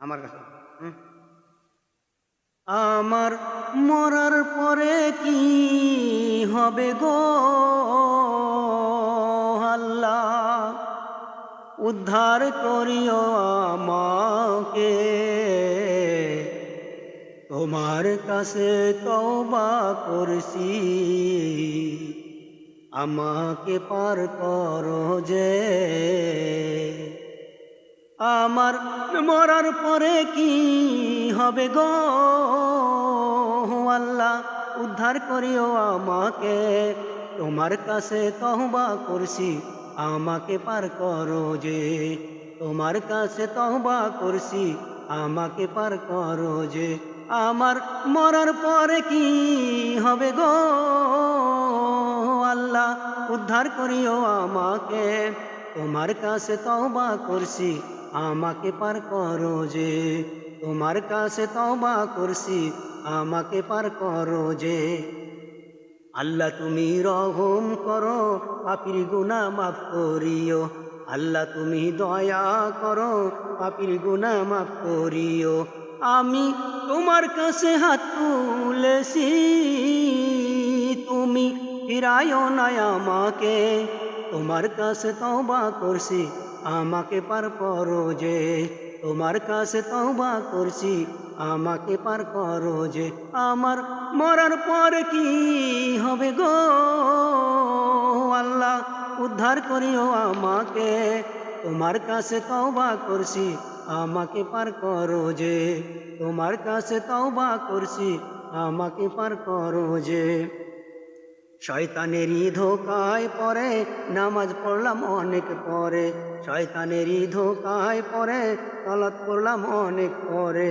আমার কাছে আমার মরার পরে কি হবে গো আল্লাহ, উদ্ধার করিও আমাকে। তোমার কাছে তওবা করছি, আমাকে পার করো যে। আমার মরার পরে কি হবে গো আল্লাহ, উদ্ধার করিও আমাকে। তোমার কাছে তওবা করছি, আমাকে পার করো যে। তোমার কাছে তওবা করছি, আমাকে পার করো যে। আমার মরার পরে কি হবে গো আল্লাহ, উদ্ধার করিও আমাকে। তোমার কাছে তওবা করছি, আমাকে পার করো যে। তোমার কাছে তওবা করছি, আমাকে পার করো যে। আল্লাহ তুমি রহম করো, পাপীর গুনাহ মাফ করিও। আল্লাহ তুমি দয়া করো, পাপীর গুনাহ মাফ করিও। আমি তোমার কাছে হাত তুলেছি, তুমি ফিরাইও না আমাকে। তোমার কাছে তওবা করছি, আমাকে পার করো যে। তোমার কাছে তওবা করছি, আমাকে পার করো যে। আমার মরার পর কি হবে গো আল্লাহ, উদ্ধার করিও আমাকে। তোমার কাছে তওবা করছি, আমাকে পার করো যে। তোমার কাছে তওবা করছি, আমাকে পার করো যে। শয়তানেরই ধোকায় পরে নামাজ পড়লাম অনেক পরে। শয়তানেরই ধোকায় পরে সালাত পড়লাম অনেক পরে।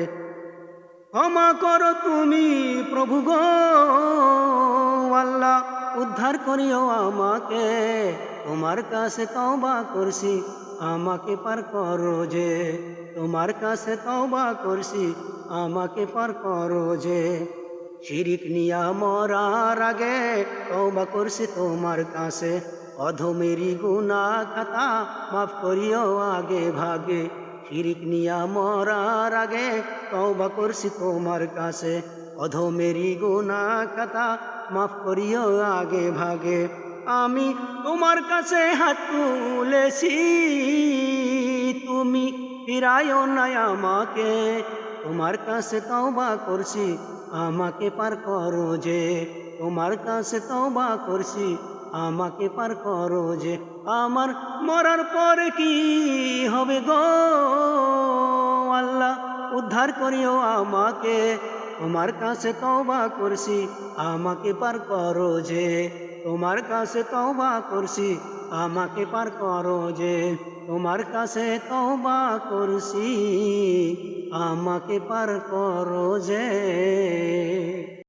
ক্ষমা করো তুমি প্রভু গো আল্লাহ, উদ্ধার করিও আমাকে। তোমার কাছে তওবা করছি, আমাকে পার করো যে। তোমার কাছে তওবা করছি, আমাকে পার করো যে। শিরিক নিয়া মরার আগে তওবা করছি তোমার কাছে। অধমেরই গুনাহ খাতা মাফ করিও আগে ভাগে। শিরিক নিয়া মরার আগে তওবা করছি তোমার কাছে। অধমেরই গুনাহ খাতা মাফ করিও আগে ভাগে। আমি তোমার কাছে হাত তুলেছি, তুমি ফিরাইও না আমাকে। তোমার কাছে তওবা করছি, আমাকে পার করো যে। তোমার কাছে তওবা করছি, আমাকে পার করো যে। আমার মরার পরে কি হবে গো আল্লাহ, উদ্ধার করিও আমাকে। তোমার কাছে তওবা করছি, আমাকে পার করো যে। তোমার কাছে তওবা করছি, আমাকে পার করো যে। তোমার কাছে তওবা করছি, আমাকে পার করো যে।